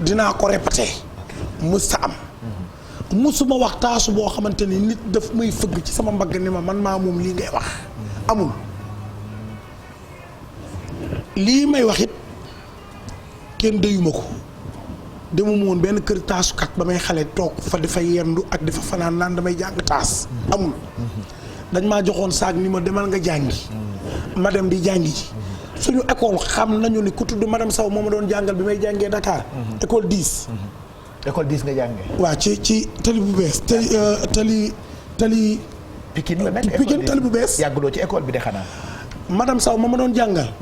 dinaa ko répété mës sa am musuma wax taasu boo xamante ni nit daf may fëgg ci sama mbagg ni ma man maa moom lii ngay wax amul lii may wax it kenn dayuma ko demuma woon benn kër taasukat ba may xale toog fa dafa yendu ak dafa fanaan naan damay jàng taas amul dañ maa joxoon saag ni ma demal nga jàngi ma dem di jàngi ji suñu école xam nañu ni ku tudd madame Sow moo ma doon jàngal bi may jàngee Dakar école 10 école 10 nga jàngee waaw ci tali bu bees tali Pikine la nekk Pikine tali bu bees yàgguloo ci école bi de xanaa madame Sow moo ma doon jàngal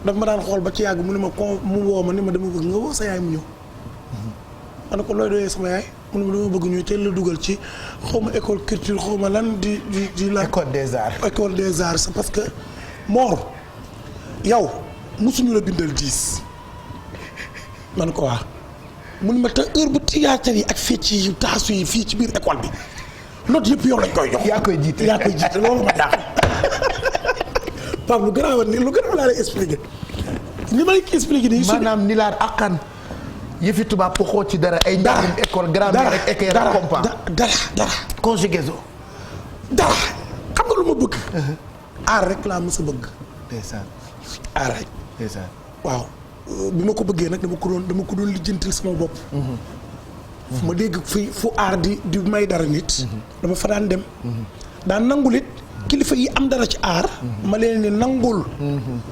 daf ma daan xool ba ci yàgg mu ne ma ko mu woo ma ni ma dama bëgg nga woo sa yaay mu ñëw ma ne ko looy doyee sama yaay mu ne ma dama bëgg ñuy teel la dugal ci xawma école culture xawma lan di la école des arts c'est parce que Mor yow mosuñu la bindal 10 man ko waa mu ne ma te heure bu théâtre yi ak fecc yi taasu yi fii ci biir école bi note yëpp yow lañ koy jox yaa koy jiite loolu ma daax Pape lu garaaw laa lay expliqué ni ma lay expliqué nii maanaam ni laa akkan yëfi tubaab ko xoo ci dara ay njàngum école grammaire rek équerre compas dara conjugaison dara xam nga lu ma bëgg aar rek laa mës a bëgg ndeysaan aar rek ndeysaan waaw bi ma ko bëggee nag dama ko doon lijjantil sama bopp fu ma dégg fu aar di may dara nit dama fa daan dem daan nangul it kilifa yi am dara ci aar ma leen ni nangul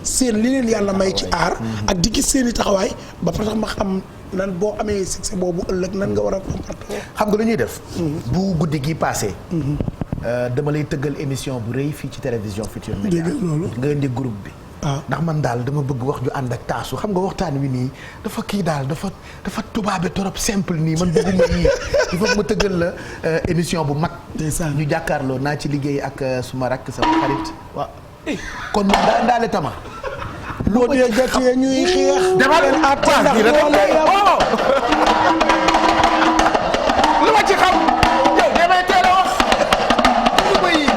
seen li leen yàlla may ci aar ak di gis seen i taxawaay ba tax ma xam nan boo amee succès boobu ëllëg nan nga war a comporter xam nga lu ñuy def bu guddi gi passé dama lay tëggal émission bu rëy fii ci télévision Futurs Médias nga indi groupe bi ndax man daal dama bëgg wax ju ànd ak taasu xam nga waxtaan wi nii dafa kii daal dafa tubaabe torop simple nii man bëgguma yii il faut ma tëggal la émission bu mag ñu jàkkaarloo naa ci liggéey ak suma rakk sama xarit waaw kon moom daa ndaale tama loo dee gàttee ñuy xeex demal lu ma ci xam yow damay teel a wax lu ma yi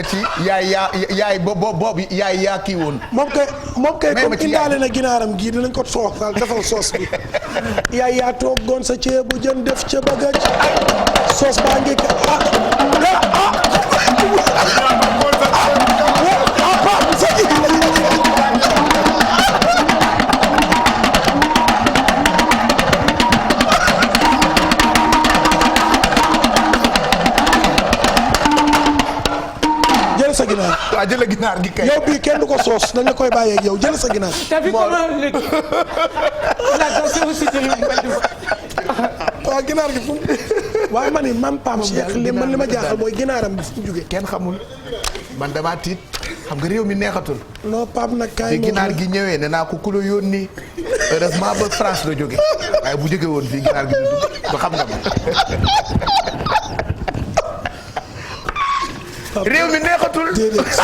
ci yaay boobu yaay yaa kii woon. moom kay comme indaale na ginaaram gii dinañ ko soosal defal soos bi yaay yaa toggoon sa ceebu jën def ca bagaj soos baa ngi sa ginaar waaw jël ginaar gi kay yow bii kenn du ko soos dañ la koy bàyyee ak yow jël sa ginaar. T'as vu comment la danse aussi waaw ginaar gi fu mu waaye man Pape Cheikh li ma jaaxal mooy ginaaram bi fu mu jógee kenn xamul man damaa tiit xam nga réew mi neexatul. non Pape nag kaay bi ginaar gi ñëwee ne naa ko ku la yónni heureusement ba France la jóge waaye bu jóge woon fii ginaar gi du dugg xam nga ma. réew mi neexatul. déedéet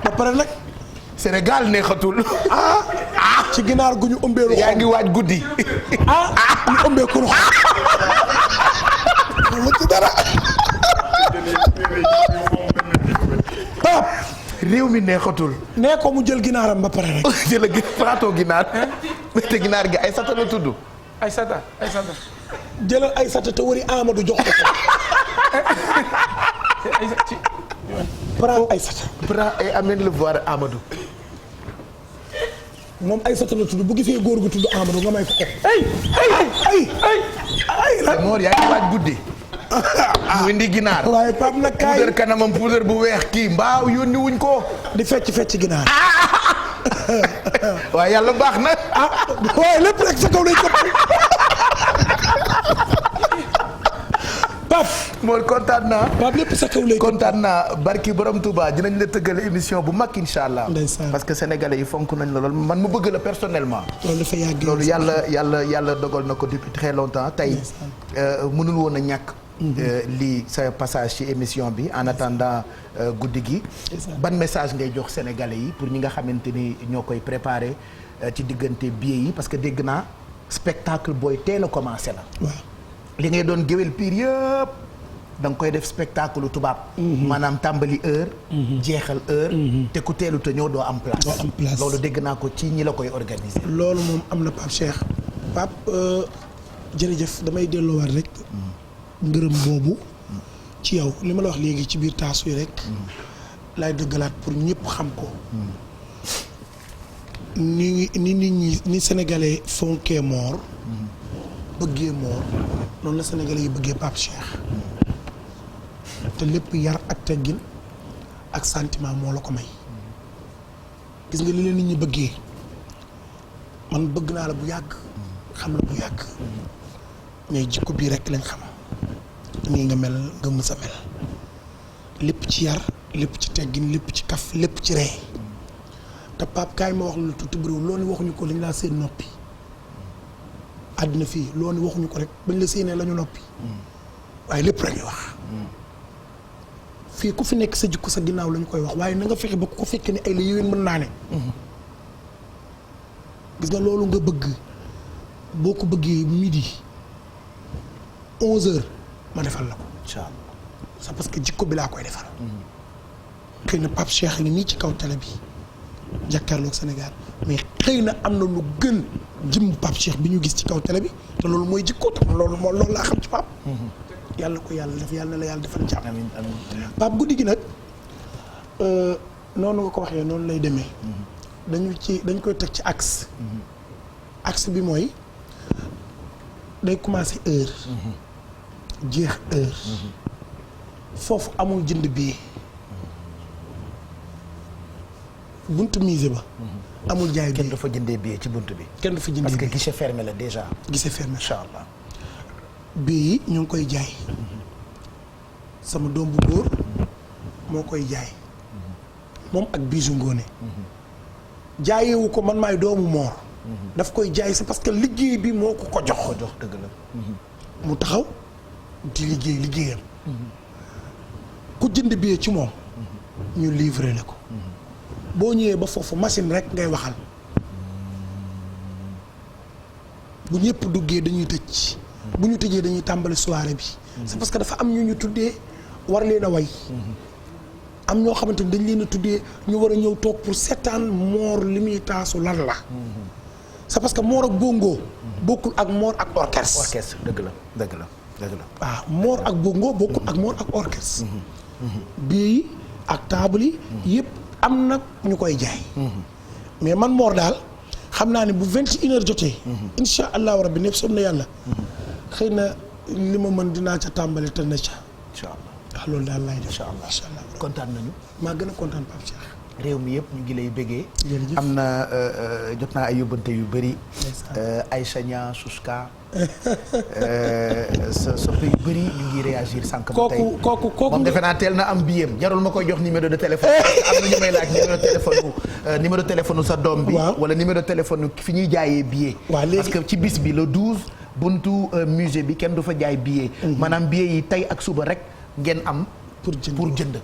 ba pare nag. Sénégal neexatul. ci ginaar gu ñu ëmbee lu yaa ngi waaj guddi. ñu ëmbee ku loxo. xamul ci dara. Pape. réew mi neexatul. nee ko mu jël ginaaram ba pare rek. jël plateau ginaar. te ginaar gi ay sata la tudd. Aïssata. jëlal ay sata te wari Amadou jox ko. prends ay sata. prends et amène le voir Amadou. moom ay sata la tudd bu gisee góor gu tudd Amadou nga may ko ko. ay Mor yaa ngi waaj guddi. mu indi ginaar. waaye Pape nag kaay puudar kanamam puudar bu weex kii mbaaw yónni wuñ ko. di fecc ginaar. waaye yàlla baax na. waaye lépp rek sa kaw lay këpp. Pape. Mor kontaan naa. Pape lépp sa kaw lay këpp. kontaan naa barki borom Touba dinañ la tëggale émission bu mag incha allah. parce que sénégalais yi fonk nañ la lool man mu bëgg la personnellement. loolu dafa yàgg loolu yàlla dogal na ko depuis très longtemps tey mënul woon a ñàkk. lii sa passage ci émission bi en attendant guddi gi. ban message ngay jox sénégalais yi pour ñi nga xamante ni ñoo koy préparer ci diggante billets yi parce que dégg naa spectacle booy teel a commencé la. waaw li ngay doon géwél piir yëpp da nga koy def spectacle tubaab. maanaam tàmbali heure. jeexal heure. te ku teelu te ñëw doo am place. loolu dégg naa ko ci ñi la koy organiser. loolu moom am na Pape Cheikh. Pape jërëjëf damay delloowaat rek. ngërëm boobu. ci yow li ma la wax léegi ci biir taasu yi rek. laay dëggalaat pour ñëpp xam ko. ni nit ñi ni sénégalais fonkee Mor. bëggee Mor noonu la sénégalais yi bëggee Pape Cheikh. te lépp yar ak teggin ak sentiment moo la ko may. gis nga li leen nit ñi bëggee man bëgg naa la bu yàgg. xam la bu yàgg. mais jikko bii rek lañ xam. nii nga mel nga mës a mel. lépp ci yar lépp ci teggin lépp ci kaf lépp ci ree. te Pape kaay ma wax la tuuti bëriwul loolu waxuñu ko lañ laa seen noppi. àddina fii loolu waxuñu ko rek bañ la séenee la ñu noppi. waaye lépp la ñuy wax. fii ku fi nekk sa jikko sa ginnaaw la ñu koy wax waaye na nga fexe ba ku ko fekkee ne ay la yéwén mën naa ne. gis nga loolu nga bëgg boo ko bëggee midi 11h ma defal la ko. incha allah c'est parce que jikko bi laa koy defal. xëy na Pape Cheikh ni nii ci kaw télé bi jàkkaarloog Sénégal mais xëy na am na lu gën jëm Pape Cheikh bi ñu gis ci kaw télé bi te loolu mooy jikko tam loolu laa xam ci Pape. yàlla ko yàlla def yàlla na la yàlla defal jàmm. amiin amiin Pape guddi gi nag noonu nga ko waxee noonu lay demee. dañ koy teg ci axe. axe bi mooy day commencer heure. jeex heure. foofu amul jënd billet. buntu musée ba. amul jaay billet kenn dafa jëndee billet ci buntu bi. kenn du fa jëndee parce que billet guichet fermé la déjà. guichet fermé incha allah. billet yi ñu ngi koy jaay. sama doom bu góor moo koy jaay. moom ak bisu ngoone. jaayewu ko man maay doomu Mor. daf koy jaay c'est parce que liggéey bi moo ko jox. dëgg la. mu taxaw di liggéeyam. ku jënd billet ci moom. ñu livré la ko. boo ñëwee ba foofu machine rek ngay waxal. bu ñëpp duggee dañuy tëj. bu ñu tëjee dañuy tàmbali soirée bi. c'est parce que dafa am ñu tuddee war leen a way. am ñoo xamante ni dañ leen a tuddee ñu war a ñëw toog pour seetaan Mor li muy taasu lan la. c'est parce que Mor ak bongo. bokkul ak Mor ak orchestre. orchestre dëgg la. waaw Mor ak bongo bokkul ak Mor ak orchestre. bii ak table yi. yëpp am na ñu koy jaay. mais man Mor daal xam naa ne bu 21h jotee. incha allahu rabbi népp soog na yàlla. xëy na li ma mën dinaa ca tàmbali te na ca. incha allah waaw loolu daal laay def. incha allah kontaan nañu. maa gën a kontaan Pape Cheikh. réew mi yëpp ñu ngi lay bëggee. am na jot naa ay yóbbante yu bëri. Aïcha Nia Souska. sa soppe yu bëri ñu ngi réagir sànq ba tey. kooku moom defe naa teel na am billet jarul ma koy jox numéro de téléphone. am na ñu may laaj numéro téléphone sa doom bi. wala numéro téléphone fi ñuy jaayee billet. parce que ci bis bi le 12 buntu musée bi kenn du fa jaay billet. maanaam billet yi tey ak suba rek ngeen am. pour jënd.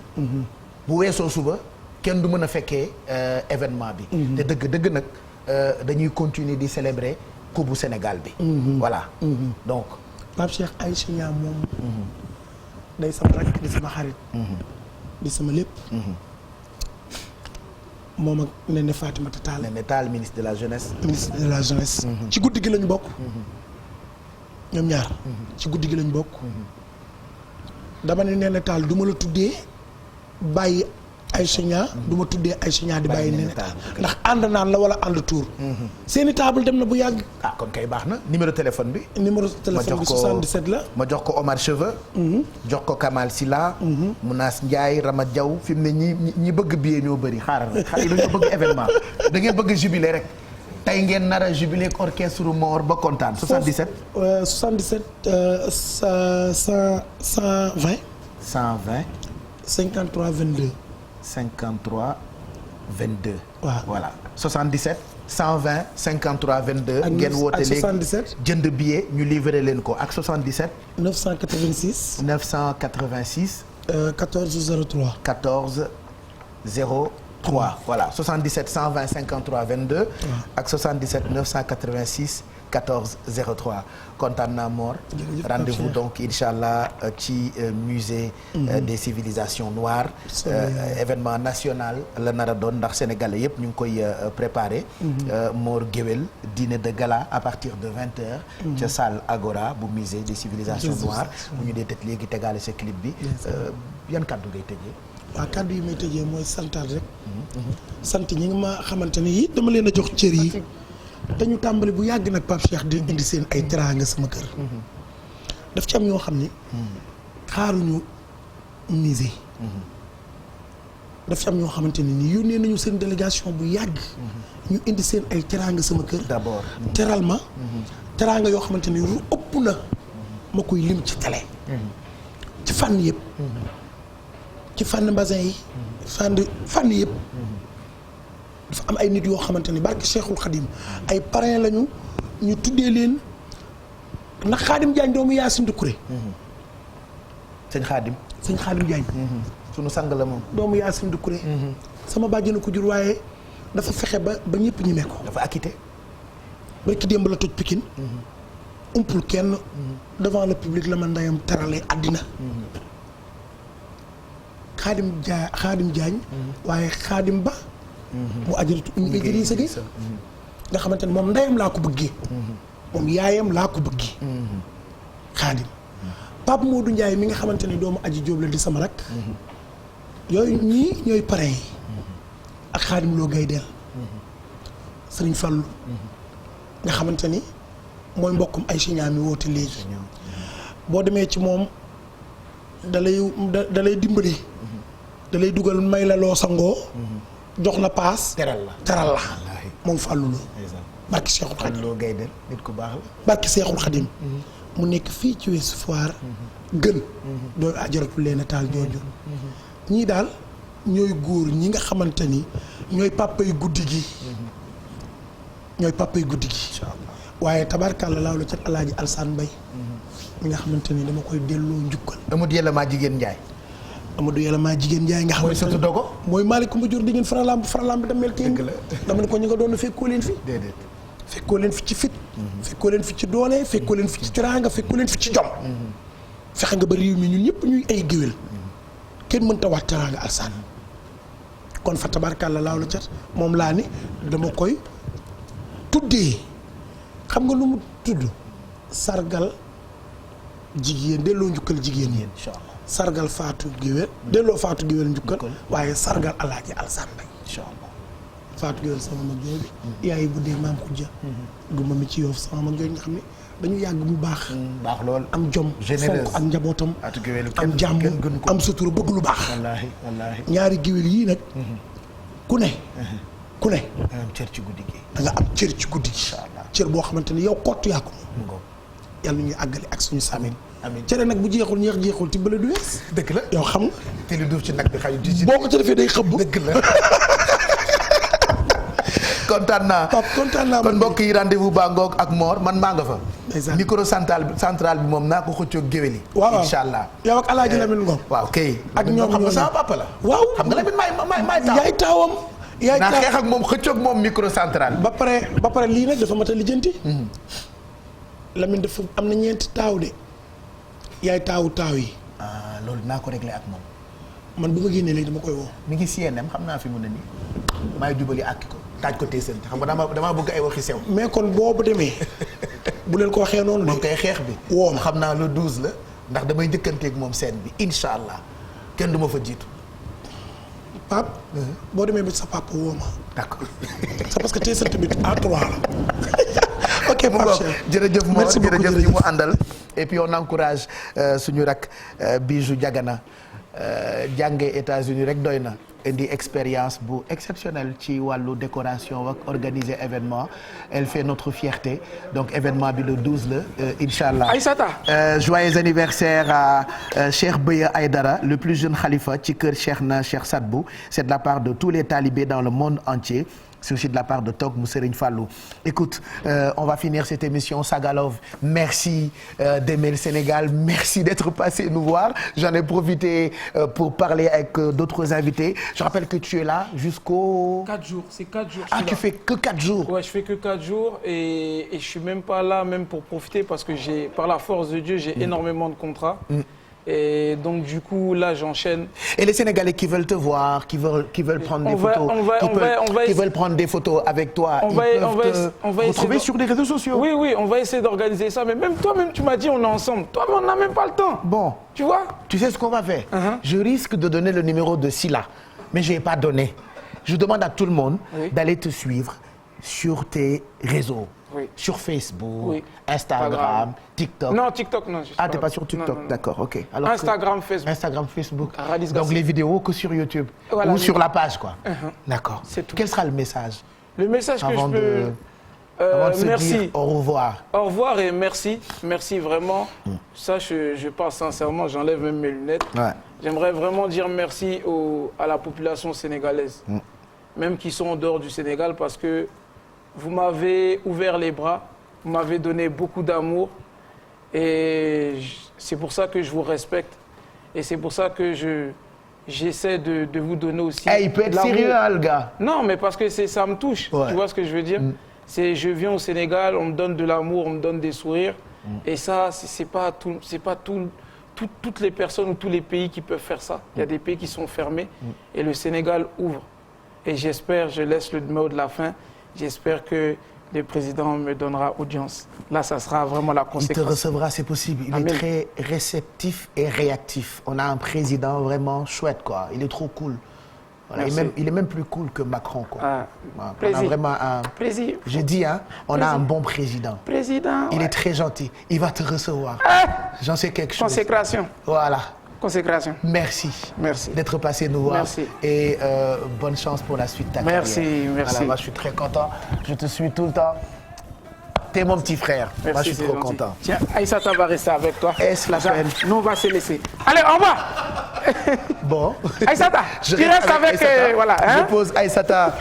bu weesoo suba kenn du mën a fekkee événement bi. te dëgg nag dañuy continuer di célébrer coupe bu Sénégal bi. voilà donc. Pape Cheikh Aïcha Niang moom. day sama rakk di sama xarit. di sama lépp. moom ak Néné Fatimata Tall. Néné Tall ministre de la jeunesse. ministre de la jeunesse. ci guddi gi lañu bokk. ñoom ñaar. ci guddi gi lañu bokk. dama ne Néné Tall du ma la tuddee bàyyi Aïcha Niang du ma tuddee Aïcha Niang di bàyyi Néné Tall ndax ànd naan la wala ànd tuur. seeni table dem na bu yàgg. kon kay baax na numéro téléphone bi. numéro téléphone bi 77 la. ma jox ko Omar Cheveux. jox ko Kamal Silla. Mounas Ndiaye Ramad Diaw fi mu ne ñi bëgg billet ñoo bëri xaaral rek xale yi dañoo bëgg événement da ngeen bëgg jubilé rek. tey ngeen nar a jubilé ak orchestre Mor ba kontaan 77. 77 120. 120. 53 22. 53 22. waaw voilà 77 120 53 22. ngeen woote léegi ak 77. jënd billet ñu livré leen ko ak 77. 986. 986. 14 03. 14 03. voilà 77 120 53 22. ak 77 986 14 03 kontaan naa Mor. rendez-vous donc incha allah ci musée des civilisations noires. événement national la nar a doon ndax sénégalais yëpp ñu ngi koy préparé. Mor Géwél dîner de gala à partir de 20h. ca salle Agora bu musée des civilisations noires. bu ñu dee tëj léegi tegaale sa clip bi. yan kàddu ngay tëjee. waaw kàddu yi may tëjee mooy santaat rek. sant ñi nga ma xamante ne yi dama leen a jox cër yi. dañu tàmbali bu yàgg nag Pape Cheikh di indi seen ay teraanga sama kër. daf ci am ñoo xam ni. xaaruñu musée. daf ci am ñoo xamante ne ni yónnee nañu seen délégation bu yàgg. ñu indi seen ay teraanga sama kër. d'abord teral ma. teraanga yoo xamante ni lu ëpp na ma koy lim ci télé. ci fànn yëpp. ci fànn mbasin yi. fànn yëpp. dafa am ay nit yoo xamante ni barke Cheikhul Khadim ay parrain lañu ñu tuddee leen ndax Khadim Diagne doomu Yacine Doucouré. sëñ Khadim Diagne. sunu sang la moom. doomu Yacine Doucouré. sama bàjjenu ko jur waaye dafa fexe ba ñëpp ñi ko. dafa acquitté. barki démb la toj Pikine. umpul kenn. devant le public la ma ndeyam teralee àddina. Khadim Diagne. waaye Khadim Ba. mu ajaratu Oumy Idrissa Gueye nga xamante ne moom ndeyam laa ko bëggee. moom yaayam laa ko bëggee. Khadim. Pape Modou Ndiaye mi nga xamante ne doomu aji Jóob la di sama rak. yooyu ñii ñooy parrain yi. ak Khadim Lo Gaydel. Sëriñ Fallu. nga xamante ni mooy mbokkum Aïcha Niang mi woote léegi. boo demee ci moom da lay dimbali. da lay dugal may la loo sangoo. jox la paas. teral la moom Fallou Lo. barki Seexul Xadim Fallou Lo Gaydel nit ku baax la. barki Seexul Xadim mu nekk fii ci Ouest Foire. gën. doo ajaratu leen a taal jooju. ñii daal ñooy góor ñi nga xamante ni ñooy pàppay guddi gi. waaye tabarkàlla laaw la ca Alaaji Alsaan Mbay mi nga xamante ni dama koy delloo njukkal. Amadou Yàlla maa jigéen Njaay. Amadou Yàlla maa jigéen Njaay nga xamante mooy sotu dogo. mooy Malick Mba Dior di ngeen faralam bi damel teen dama ne ko ñu nga doon fekkoo leen fi. déedéet fekkoo leen fi ci fit. fekkoo leen fi ci doole fekkoo leen fi ci teraanga fekkoo leen fi ci jom. fexe nga ba réew mi ñun ñëpp ñuy ay géwél. kenn mënta wax teraanga Alsaan kon fa tabarkàlla laaw la cat moom laa ni dama koy tuddee xam nga lu mu tudd sargal jigéen delloo njukkal jigéen yéen incha allah sargal Fatou Guewel delloo Fatou Guewel njukkal waaye sargal Alaaji Alsaan Mbay incha allah Fatou Guewel sama mag jooju yaay bu dee maam Khoudia guma mi ci Yoof sama mag jooju nga xam ne dañu yàgg mu baax lool am jom fonk ak njabootam am jàmm am sutura bëgg lu baax wallaahi ñaari géwél yii nag ku ne da nga am cër ci guddi gi. da nga am cër ci guddi gi. cër boo xamante ni yow kott yaa ko moom. yàlla ñuy àggale ak suñu sàmmin. amiin cere nag bu jeexul ñeex jeexul ci bële du wees. dëgg la yow xam nga. te li duuf ci nag bi xaju ci. boo ko ci defee day xëbb. dëgg la. kontaan naa kon mbokk yi rendez-vous baa ngoog ak Mor man maa nga fa. micro central bi moom naa ko xëccoog géwél yi. waaw incha allah. yow ak Alaaji Lamine Ngom. waaw kay. ak ñoom xam nga sama papa la. waaw xam nga Lamine maay taaw. yaay taawam. naa xeex ak moom xëccoog moom micro central. ba pare lii nag dafa mat a lijjanti. Lamine dafa am na ñeenti taaw de. yaay taawu taaw yi. loolu naa ko réglé ak moom. man bu ma génnee léegi dama koy woo. mi ngi CNM xam naa fi mu ne nii. maay jubali àkki ko taaj ko teesante xam nga damaa bëgg ay waxi sew. mais kon boobu demee bu leen ko waxee noonu de. moom kay xeex bi. woo ma xam naa le 12 la ndax damay njëkkanteeg moom scène bi incha allah kenn du ma fa jiitu. Pape. boo demee ba sa papa woo ma. d'accord. c'est parce que teesante bi à 3 la. ok Pape Cheikh jërëjëf Mor jërëjëf ñi mu àndal et puis on encourage suñu rak Bijou Diagana jànge États-Unis rek doy na indi expérience bu exceptionnelle ci wàllu décoration ak organiser événement elle fait notre fierté donc événement bi le 12 la incha allah. Aïssata. joyeux anniversaire à Cheikh Beya Aïdara le plus jeune khalifa ci kër Cheikh na Cheikh Sadbou c'est de la part de tous les talibés dans le monde entier. C'est aussi de la part de Tok mu Serigne Fallou. Écoute, on va finir cette émission Sagalov. Merci d'aimer le Sénégal, merci d'être passé nous voir. J'en ai profité pour parler avec d'autres invités. Je rappelle que tu es là jusqu'au 4 jours, c'est 4 jours. Ah, tu fais que 4 jours. Ouais, je fais que 4 jours et je suis même pas là même pour profiter parce que par la force de Dieu, j'ai énormément de contrats. Et donc du coup là j'enchaîne. Et les Sénégalais qui veulent te voir, qui veulent prendre des photos, qui veulent prendre des photos avec toi, on va retrouver sur les réseaux sociaux. Oui, on va essayer d'organiser ça. Mais même toi-même tu m'as dit on est ensemble. Toi-même on n'a même pas le temps. Bon, tu vois. Tu sais ce qu'on va faire? Je risque de donner le numéro de Sila, mais je n'ai pas donné. Je demande à tout le monde d'aller te suivre sur tes réseaux. Oui. Sur Facebook, Instagram, TikTok. Non, TikTok, non. Ah, t'es pas sur TikTok, d'accord, ok. Alors Instagram, Facebook. Donc les vidéos que sur YouTube ou sur la page, quoi. D'accord. C'est tout. Quel sera le message? Le message que je peux... avant de se merci. Dire au revoir. Au revoir et merci. Merci vraiment. Ça, je parle sincèrement, j'enlève même mes lunettes. Ouais. J'aimerais vraiment dire merci à la population sénégalaise, même qui sont en dehors du Sénégal, parce que vous m'avez ouvert les bras, vous m'avez donné beaucoup d'amour et c'est pour ça que je vous respecte et c'est pour ça que j'essaie de vous donner aussi. Hey, il peut être sérieux, hein, le gars. Non, mais parce que ça me touche. Ouais. Tu vois ce que je veux dire? Je viens au Sénégal, on me donne de l'amour, on me donne des sourires et ça, c'est pas toutes les personnes ou tous les pays qui peuvent faire ça. Il y a des pays qui sont fermés et le Sénégal ouvre. Et j'espère, je laisse le mot de la fin. J'espère que le président me donnera audience. Là, ça sera vraiment la conséquence. Il te recevra, c'est possible. Il est très réceptif et réactif. On a un président vraiment chouette, quoi. Il est trop cool. Voilà, il est même plus cool que Macron, quoi. Plaisir. On a vraiment un... Plaisir. J'ai dit, hein, on a un bon président. Président. Il est très gentil. Il va te recevoir. J'en sais quelque chose. Consécration. Voilà. Consécration. Merci. Merci. D'être passé nous voir. Merci. Et bonne chance pour la suite de ta carrière. Merci. Voilà, moi, je suis très content. Je te suis tout le temps. T'es mon petit frère. Merci, moi, je suis trop content. Tiens, Aïssata va rester avec toi. Nous, on va se laisser. Allez, au revoir. Bon. Aïssata, tu restes avec... Aïssata. Voilà, hein? Je pose Aïssata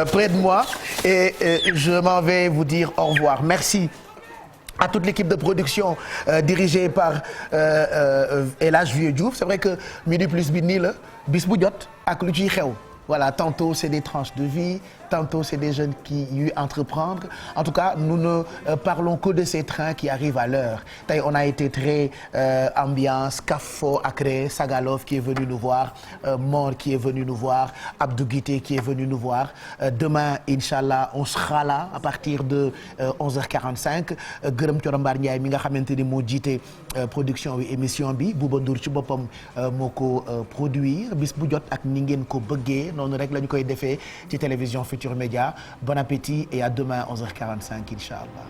près de moi et je m'en vais vous dire au revoir. Merci à toute l'équipe de production dirigée par El Hadj Vieux Diouf. C'est vrai que Midi Plus bi nii la bis bu jot ak lu ciy xew. Voilà, tantôt c'est des tranches de vie, tantôt c'est des jeunes qui y entreprendre. En tout cas, nous ne parlons que de ces trains qui arrivent à l'heure. On a été très ambiance, Kafo, Akre, Sagalov qui est venu nous voir, Mor qui est venu nous voir, Abdou Guité qui est venu nous voir. Demain, Inch'Allah, on sera là à partir de 11h45. Gërëm Thioro Mbar Ndiaye mi nga xamante ni moo jiite production bi émission bi Bouba Ndour ci boppam moo ko produire bis bu jot ak ni ngeen ko bëggee. noonu rek la ñu koy defee ci télévision Futur Média. Bon appétit et à demain 11h45 Inch'Allah.